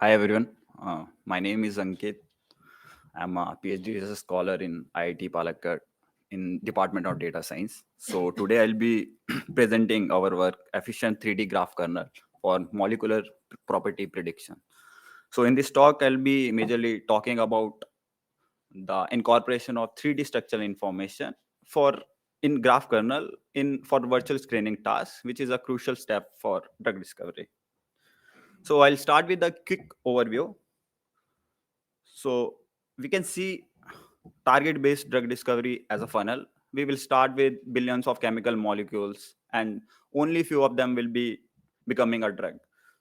Hi everyone, my name is Ankit. I'm a PhD research scholar in IIT Palakkad in Department of Data Science. So today I'll be presenting our work, efficient 3D graph kernel for molecular property prediction. So in this talk, I'll be majorly talking about the incorporation of 3D structural information for in graph kernel in for virtual screening tasks, which is a crucial step for drug discovery. So I'll start with a quick overview. So we can see target-based drug discovery as a funnel. We will start with billions of chemical molecules, and only few of them will be becoming a drug.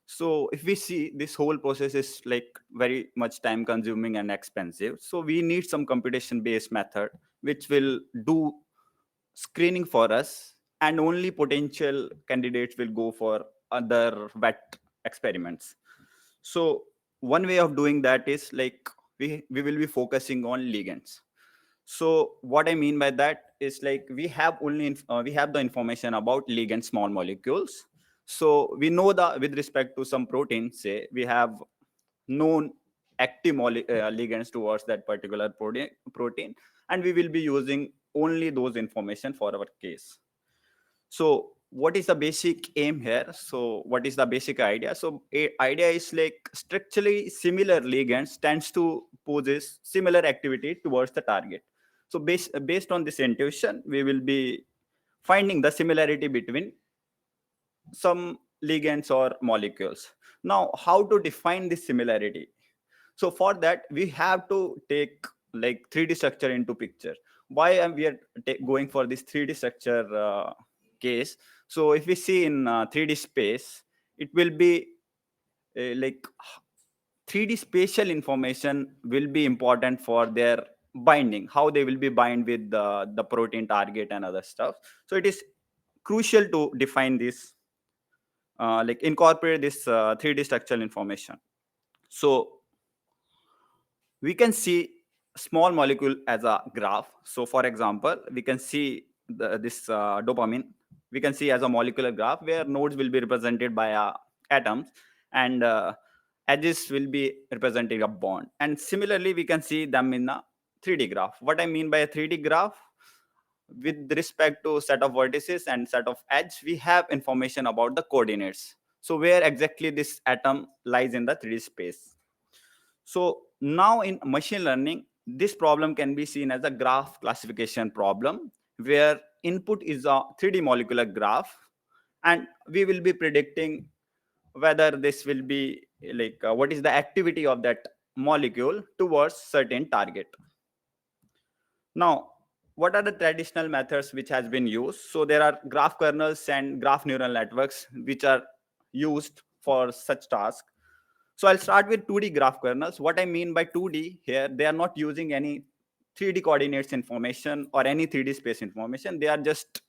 So if we see this whole process is like very much time consuming and expensive. So we need some computation-based method which will do screening for us, and only potential candidates will go for other wet experiments. So one way of doing that is like we will be focusing on ligands. So what I mean by that is like we have the information about ligand small molecules. So we know that with respect to some protein, say we have known ligands towards that particular protein, and we will be using only those information for our case. So what is the basic aim here? So what is the basic idea? So idea is like structurally similar ligands tends to poses similar activity towards the target. So based on this intuition, we will be finding the similarity between some ligands or molecules. Now, how to define this similarity? So for that, we have to take like 3D structure into picture. Why am we are going for this 3D structure case? So if we see in 3D space, it will be like 3D spatial information will be important for their binding, how they will be bind with the protein target and other stuff. So it is crucial to define this, like incorporate this 3D structural information. So we can see small molecule as a graph. So for example, we can see this dopamine, we can see as a molecular graph where nodes will be represented by atoms, and edges will be representing a bond. And similarly, we can see them in a 3D graph. What I mean by a 3D graph, with respect to set of vertices and set of edge, we have information about the coordinates. So where exactly this atom lies in the 3D space. So now in machine learning, this problem can be seen as a graph classification problem where input is a 3D molecular graph, and we will be predicting whether this will be like what is the activity of that molecule towards certain target. Now, what are the traditional methods which has been used? So there are graph kernels and graph neural networks which are used for such tasks. So I'll start with 2D graph kernels. What I mean by 2D here, they are not using any 3D coordinates information or any 3D space information. They are just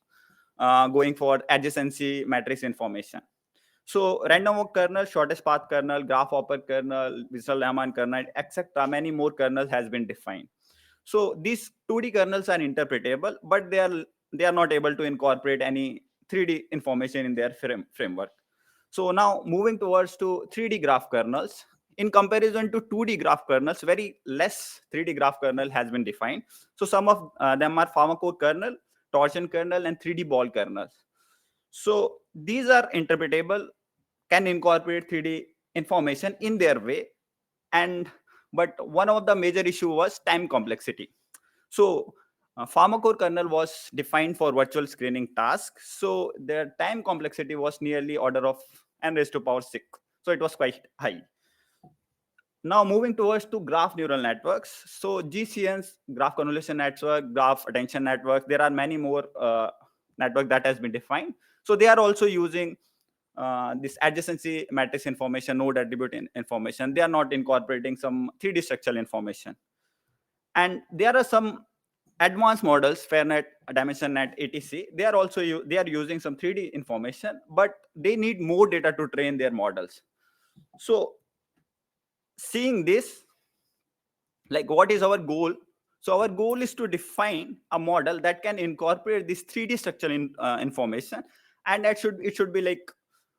going for adjacency matrix information. So random walk kernel, shortest path kernel, graph hopper kernel, visual Raman kernel, etc. Many more kernels has been defined. So these 2D kernels are interpretable, but they are not able to incorporate any 3D information in their framework. So now moving towards to 3D graph kernels. In comparison to 2D graph kernels, very less 3D graph kernel has been defined. So some of them are pharmacore kernel, torsion kernel, and 3D ball kernels. So these are interpretable, can incorporate 3D information in their way, and but one of the major issue was time complexity. So pharmacore kernel was defined for virtual screening tasks, so their time complexity was nearly order of n raised to power 6. So it was quite high. Now moving towards to graph neural networks. So GCNs, graph convolution network, graph attention network, there are many more network that has been defined. So they are also using this adjacency matrix information, node attribute information. They are not incorporating some 3D structural information. And there are some advanced models, FairNet, DimensionNet, etc. They are also they are using some 3D information, but they need more data to train their models. So seeing this, like what is our goal? So our goal is to define a model that can incorporate this 3D structural information, and it should be like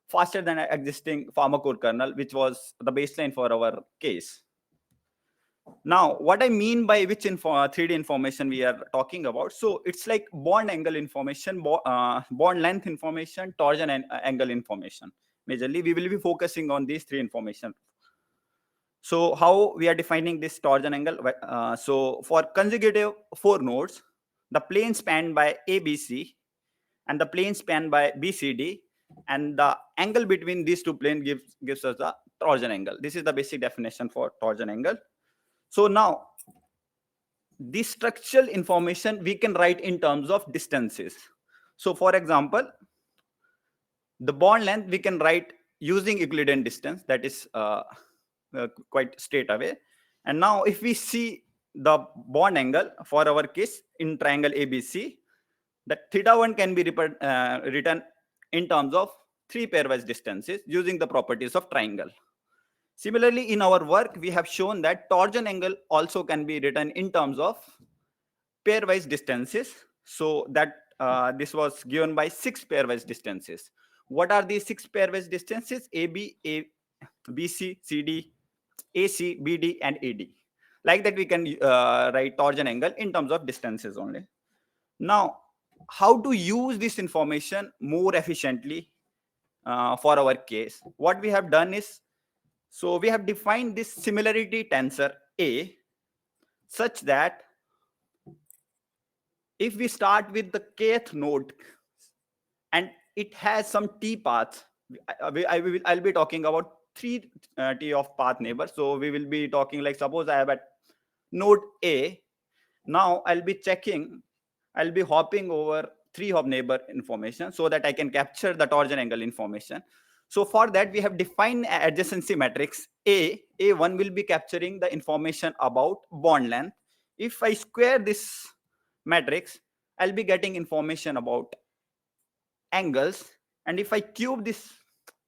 faster than existing pharmacore kernel, which was the baseline for our case. Now, what I mean by which 3D information we are talking about, so it's like bond angle information, bond length information, torsion and angle information. Majorly, we will be focusing on these three information. So how we are defining this torsion angle? So for consecutive 4 nodes, the plane spanned by ABC and the plane spanned by BCD, and the angle between these two planes gives us the torsion angle. This is the basic definition for torsion angle. So now, this structural information we can write in terms of distances. So for example, the bond length we can write using Euclidean distance, that is quite straight away. And now if we see the bond angle for our case in triangle ABC, that theta1 can be written in terms of 3 pairwise distances using the properties of triangle. Similarly, in our work, we have shown that torsion angle also can be written in terms of pairwise distances. So that this was given by 6 pairwise distances. What are these 6 pairwise distances? AB, BC, CD, AC, BD, and AD. Like that, we can write torsion angle in terms of distances only. Now, how to use this information more efficiently for our case? What we have done is, so we have defined this similarity tensor A such that if we start with the kth node and it has some t paths, I'll be talking about 3 t of path neighbors. So we will be talking like, suppose I have at node A. Now I'll be hopping over 3 hop neighbor information so that I can capture the torsion angle information. So for that, we have defined adjacency matrix A. A1 will be capturing the information about bond length. If I square this matrix, I'll be getting information about angles. And if I cube this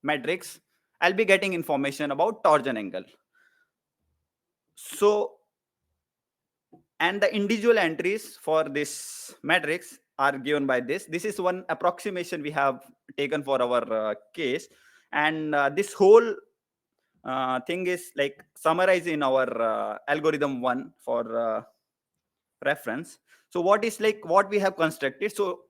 matrix, I'll be getting information about torsion angle. So, and the individual entries for this matrix are given by this. This is one approximation we have taken for our case. And this whole thing is like summarized in our algorithm 1 for reference. So what we have constructed? So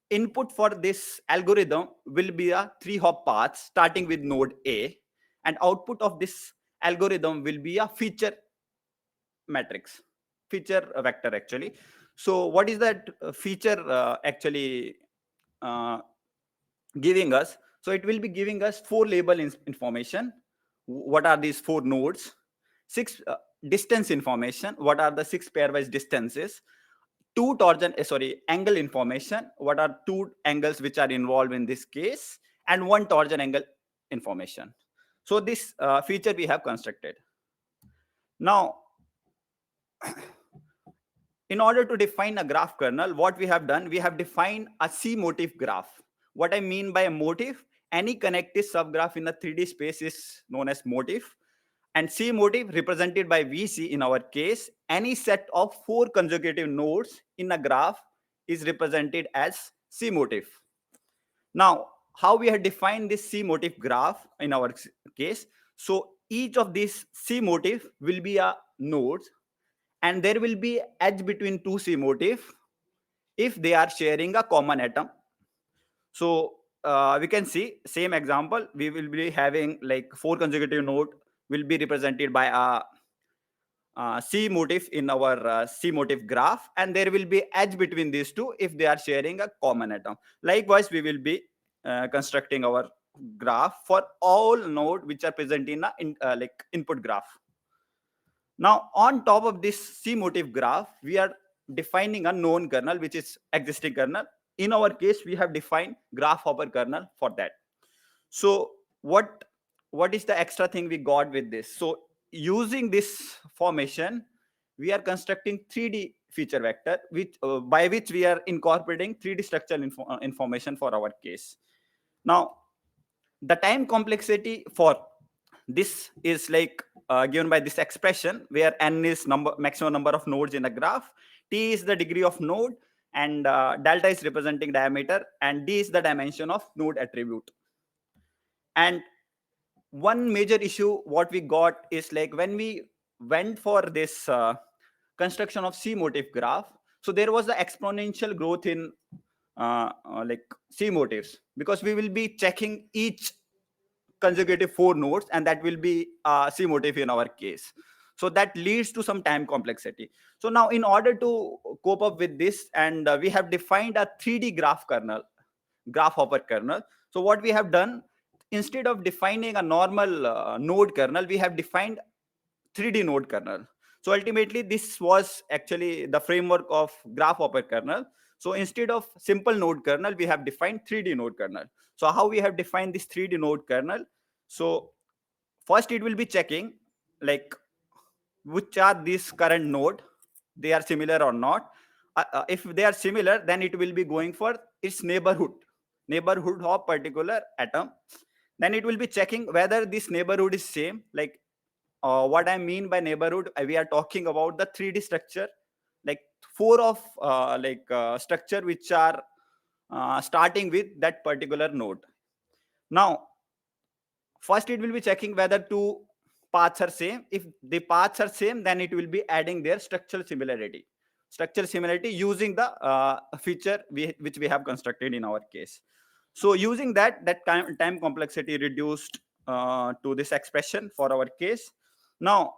input for this algorithm will be a 3 hop path starting with node A, and output of this algorithm will be a feature matrix, feature vector actually. So what is that feature actually giving us? So it will be giving us 4 label information. What are these 4 nodes? 6 distance information. What are the 6 pairwise distances? 2 angle information. What are 2 angles which are involved in this case? And 1 torsion angle information. So this feature we have constructed. Now, in order to define a graph kernel, what we have done, we have defined a C-motif graph. What I mean by a motif, any connected subgraph in a 3D space is known as motif. And C-motif represented by VC in our case, any set of 4 consecutive nodes in a graph is represented as C-motif. Now, how we have defined this C-motif graph in our case? So each of these C-motif will be a node, and there will be edge between 2 C-motif if they are sharing a common atom. So we can see same example. We will be having like 4 consecutive node will be represented by a C-motif in our C-motif graph, and there will be edge between these two if they are sharing a common atom. Likewise, we will be constructing our graph for all node which are present in a like input graph. Now, on top of this C-motif graph, we are defining a known kernel, which is existing kernel. In our case, we have defined graph hopper kernel for that. So what is the extra thing we got with this? So using this formation, we are constructing 3D feature vector, by which we are incorporating 3D structural information for our case. Now, the time complexity for this is like given by this expression, where n is maximum number of nodes in a graph, t is the degree of node, and delta is representing diameter, and d is the dimension of node attribute. And one major issue what we got is like when we went for this construction of C motif graph, so there was the exponential growth in like C motifs, because we will be checking each consecutive 4 nodes, and that will be C motif in our case. So that leads to some time complexity. So now in order to cope up with this, and we have defined a 3D graph hopper kernel. So what we have done, instead of defining a normal node kernel, we have defined 3D node kernel. So ultimately, this was actually the framework of graph hopper kernel. So instead of simple node kernel, we have defined 3D node kernel. So how we have defined this 3D node kernel? So first it will be checking like which are these current node, they are similar or not. If they are similar, then it will be going for its neighborhood of particular atom. Then it will be checking whether this neighborhood is same. Like what I mean by neighborhood, we are talking about the 3D structure, like 4 of structure which are starting with that particular node. Now first it will be checking whether two paths are same. If the paths are same, then it will be adding their structural similarity using the feature which we have constructed in our case. So using that time complexity reduced to this expression for our case. Now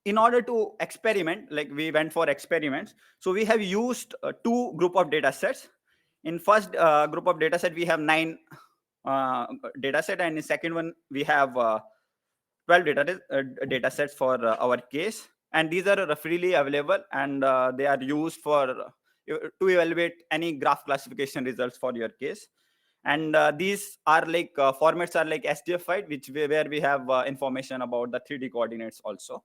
in order to experiment, like we went for experiments, so we have used two group of data sets. In first group of data set we have 9 data set, and in second one we have 12 data sets for our case. And these are freely available, and they are used for to evaluate any graph classification results for your case. And these are like formats are like SDF, where we have information about the 3D coordinates also.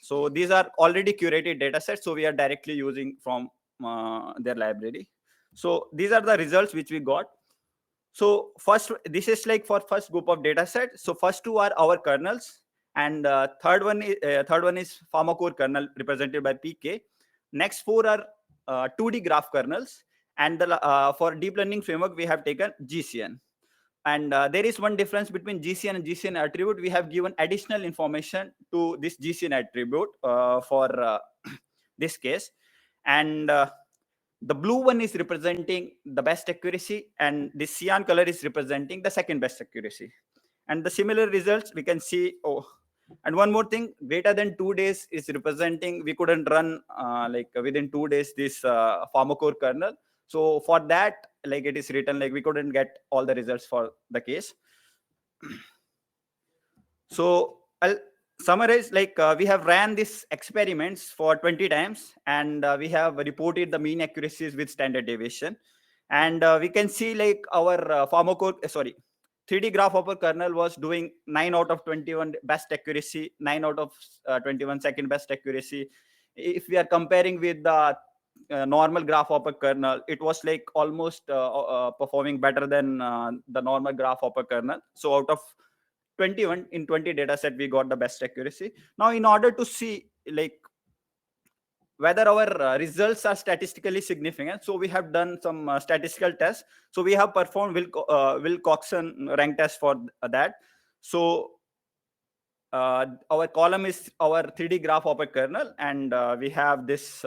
So these are already curated data sets, so we are directly using from their library. So these are the results which we got. So first, this is like for first group of data set. So first two are our kernels, and third one is pharmacore kernel represented by PK. Next 4 are 2D graph kernels, and for deep learning framework we have taken GCN. And there is one difference between GCN and GCN attribute. We have given additional information to this GCN attribute for this case. And the blue one is representing the best accuracy, and the cyan color is representing the second best accuracy. And the similar results we can see. Oh, and one more thing, greater than 2 days is representing we couldn't run like within 2 days this pharmacore kernel. So for that, like it is written like we couldn't get all the results for the case. So I'll summarize, like we have ran these experiments for 20 times, and we have reported the mean accuracies with standard deviation. And we can see like our pharmacore 3D graph hopper kernel was doing 9 out of 21 best accuracy, 9 out of 21 second best accuracy. If we are comparing with the normal graph hopper kernel, it was like almost performing better than the normal graph hopper kernel. So out of 21 in 20 data set, we got the best accuracy. Now in order to see like whether our results are statistically significant, so we have done some statistical tests. So we have performed Wilcoxon rank test for that. So our column is our 3D graph hopper kernel, and we have this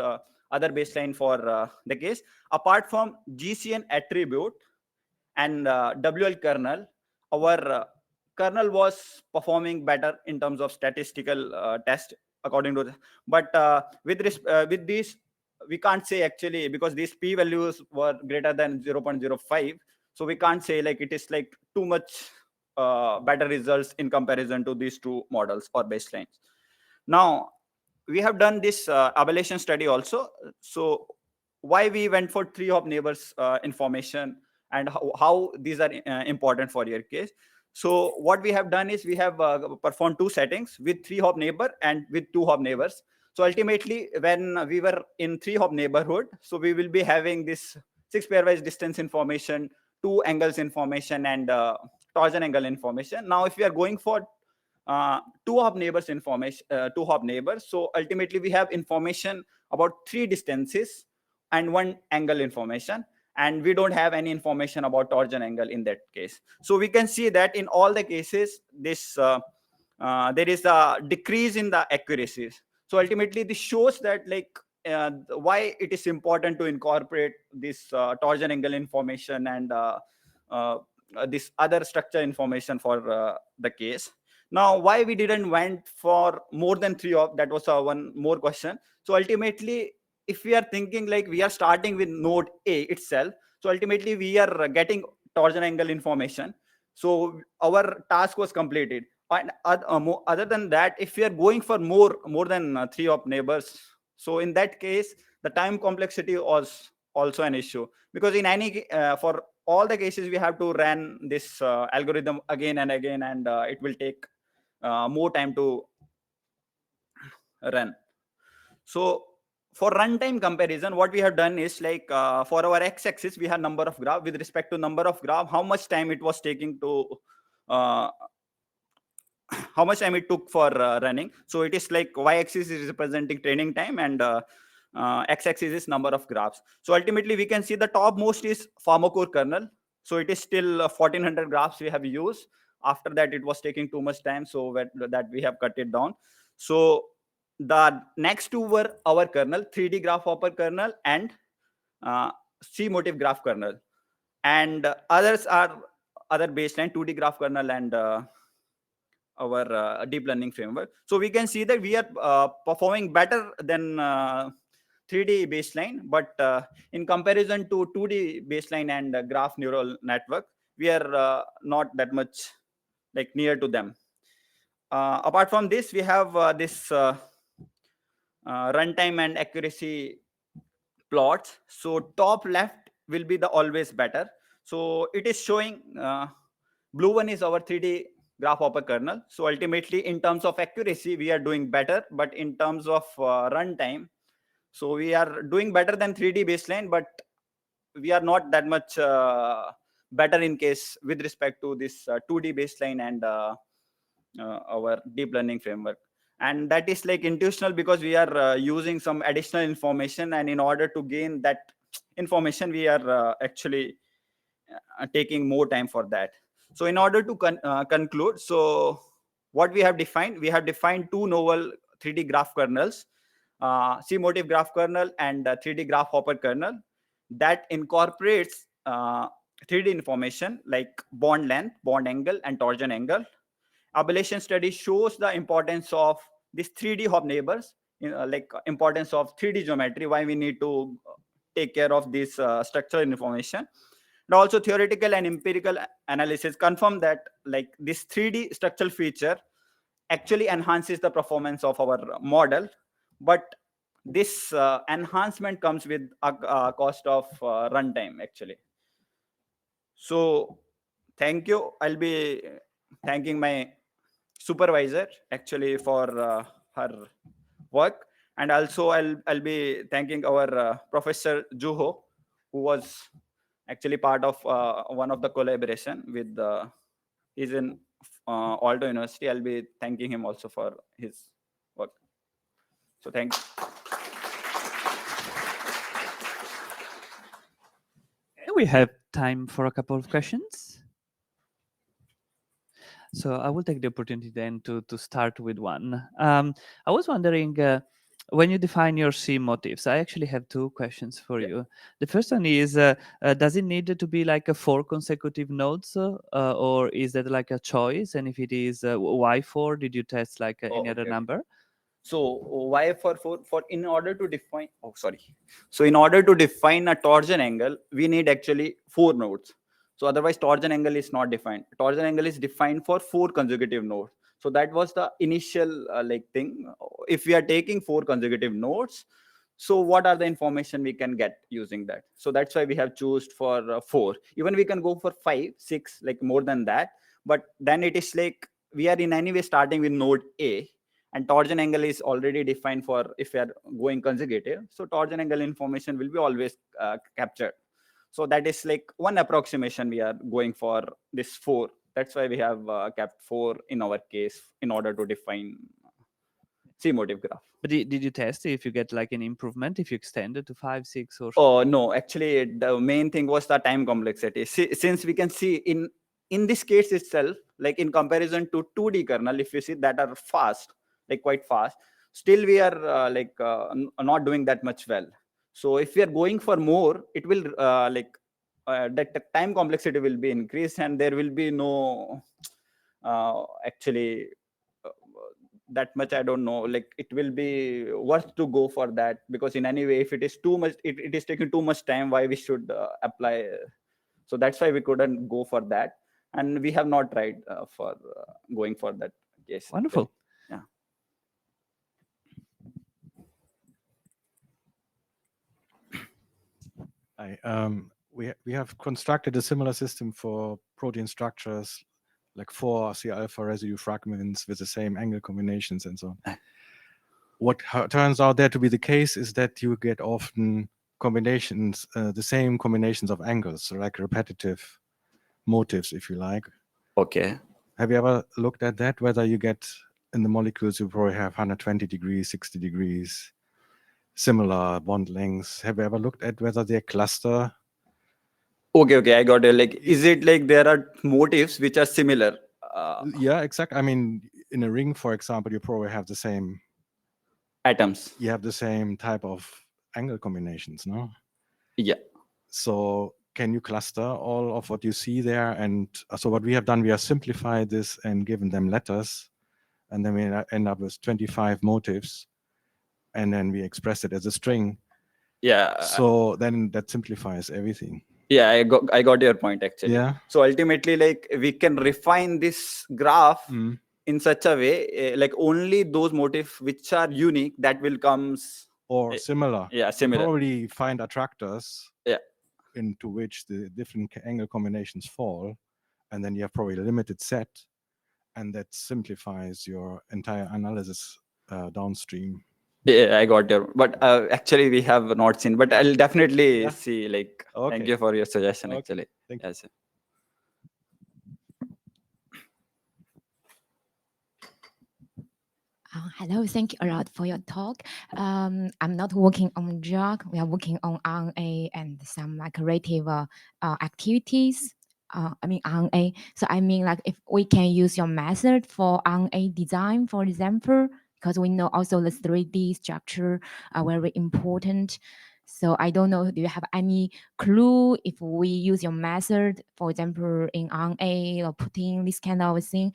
other baseline for the case. Apart from GCN attribute and WL kernel, our kernel was performing better in terms of statistical test according to but with these we can't say actually, because these p values were greater than 0.05, so we can't say like it is like too much better results in comparison to these two models or baselines. Now we have done this ablation study also. So why we went for 3 hop neighbors information, and how these are important for your case. So what we have done is we have performed 2 settings with 3 hop neighbor and with 2 hop neighbors. So ultimately, when we were in 3 hop neighborhood, so we will be having this 6 pairwise distance information, 2 angles information, and torsion angle information. Now, if we are going for 2 hop neighbors information, 2 hop neighbors, so ultimately we have information about 3 distances and 1 angle information. and we don't have any information about torsion angle in that case. So we can see that in all the cases, this there is a decrease in the accuracies. So ultimately, this shows that like why it is important to incorporate this torsion angle information and uh, this other structure information for the case. Now, why we didn't went for more than three of that was one more question. So ultimately, if we are thinking like we are starting with node A itself, so ultimately we are getting torsion angle information. So our task was completed. And other than that, if we are going for more than three of neighbors, so in that case, the time complexity was also an issue, because in any for all the cases we have to run this algorithm again and again, and it will take more time to run. So for runtime comparison, what we have done is like for our x-axis, we have number of graph. With respect to number of graph, how much time it was taking to uh, how much time it took for running. So it is like y-axis is representing training time, and x-axis is number of graphs. So ultimately, we can see the topmost is pharmacore kernel. So it is still 1400 graphs we have used. After that, it was taking too much time, so that we have cut it down. So the next two were our kernel, 3D graph hopper kernel, and C motif graph kernel. And others are other baseline 2D graph kernel and our deep learning framework. So we can see that we are performing better than 3D baseline, but in comparison to 2D baseline and graph neural network, we are not that much like near to them. Apart from this, we have this runtime and accuracy plots. So top left will be the always better. So it is showing blue one is our 3D graph hopper kernel. So ultimately, in terms of accuracy, we are doing better, but in terms of runtime, so we are doing better than 3D baseline, but we are not that much better in case with respect to this 2D baseline and our deep learning framework. And that is like intuitional, because we are using some additional information, and in order to gain that information, we are actually taking more time for that. So in order to conclude, so what we have defined two novel 3D graph kernels, C motif graph kernel and 3D graph hopper kernel, that incorporates 3D information like bond length, bond angle, and torsion angle. Ablation study shows the importance of these 3D hop neighbors, like importance of 3D geometry, why we need to take care of this structural information. And also theoretical and empirical analysis confirm that like this 3D structural feature actually enhances the performance of our model, but this enhancement comes with a cost of runtime actually. So thank you. I'll be thanking my supervisor actually for her work, and also I'll be thanking our Professor Juho, who was actually part of one of the collaboration with he's in Alto University. I'll be thanking him also for his work. So thank you. We have time for a couple of questions. So I will take the opportunity then to start with one. I was wondering, when you define your C motifs, I actually have two questions for you. The first one is, does it need to be like a 4 consecutive nodes, or is that like a choice? And if it is, why 4? Did you test like any other number? So why for in order to define so in order to define a torsion angle, we need actually 4 nodes. So otherwise torsion angle is not defined. Torsion angle is defined for 4 consecutive nodes. So that was the initial like thing. If we are taking 4 consecutive nodes, so what are the information we can get using that? So that's why we have chosen for 4. Even we can go for 5, 6, like more than that, but then it is like we are in any way starting with node A, and torsion angle is already defined for if we are going consecutive. So torsion angle information will be always captured. So that is like one approximation we are going for this 4. That's why we have kept 4 in our case in order to define. C motif graph. But did you test if you get like an improvement if you extend it to 5, 6 or? Oh no, actually the main thing was the time complexity. Since we can see in this case itself, like in comparison to 2D kernel, if you see that are fast, like quite fast, still we are not doing that much well. So if we are going for more, it will that the time complexity will be increased, and there will be no actually that much. I don't know, like it will be worth to go for that, because in any way if it is too much, it is taking too much time, why we should apply. So that's why we couldn't go for that, and we have not tried for going for that case. Wonderful. Yeah. We have constructed a similar system for protein structures, like 4 C alpha residue fragments with the same angle combinations and so on. What turns out there to be the case is that you get often combinations, the same combinations of angles, so like repetitive motifs, if you like. Okay. Have you ever looked at that? Whether you get in the molecules, you probably have 120 degrees, 60 degrees, similar bond lengths. Have you ever looked at whether they cluster? Okay, I got it. Like, is it like there are motifs which are similar? Yeah, exactly. I mean, in a ring, for example, you probably have the same Atoms. You have the same type of angle combinations, no? Yeah. So can you cluster all of what you see there? And so what we have done, we have simplified this and given them letters, and then we end up with 25 motifs, and then we express it as a string. Yeah. So then that simplifies everything. Yeah, I got your point actually. Yeah. So ultimately, like we can refine this graph in such a way, like only those motifs which are unique that will comes or similar. Yeah, similar. You probably find attractors. Yeah. Into which the different angle combinations fall, and then you have probably a limited set, and that simplifies your entire analysis downstream. Yeah, I got your. But actually, we have not seen. But I'll definitely see. Like, okay. Thank you for your suggestion. Okay. Actually, thank you. Yes. Hello, thank you a lot for your talk. I'm not working on drug. We are working on RNA and some like creative activities. RNA. So I mean, like if we can use your method for RNA design, for example, because we know also the 3D structure are very important. So I don't know, do you have any clue if we use your method, for example, in RNA or putting this kind of thing,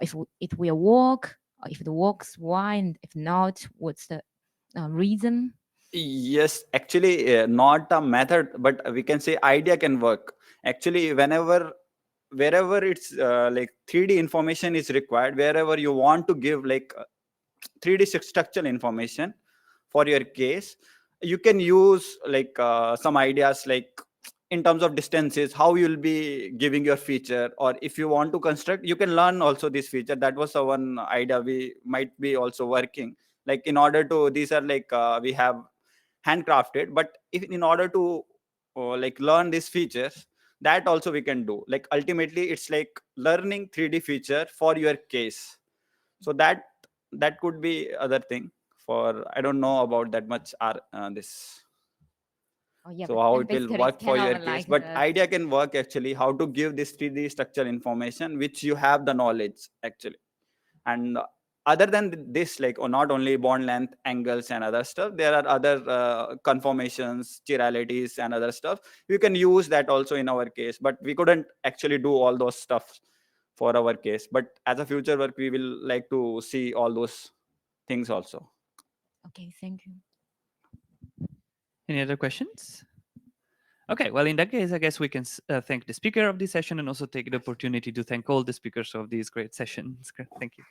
if it will work? If it works, why? And if not, what's the reason? Yes, actually, not a method, but we can say idea can work. Actually, wherever it's like 3D information is required, wherever you want to give like 3D structural information for your case, you can use like some ideas, like in terms of distances, how you'll be giving your feature, or if you want to construct, you can learn also this feature. That was the one idea we might be also working. Like in order to, these are like we have handcrafted, but if in order to like learn these features, that also we can do. Like ultimately, it's like learning 3D feature for your case. So that could be other thing. For I don't know about that much this. Oh, yeah, So how it will basically work it's for kind your of case, like but the- idea can work actually, how to give this 3D structural information which you have the knowledge actually. And other than this, like not only bond length, angles and other stuff, there are other conformations, chiralities and other stuff. You can use that also in our case, but we couldn't actually do all those stuff for our case. But as a future work, we will like to see all those things also. Okay, thank you. Any other questions? Okay, well, in that case, I guess we can thank the speaker of this session and also take the opportunity to thank all the speakers of these great sessions. Thank you.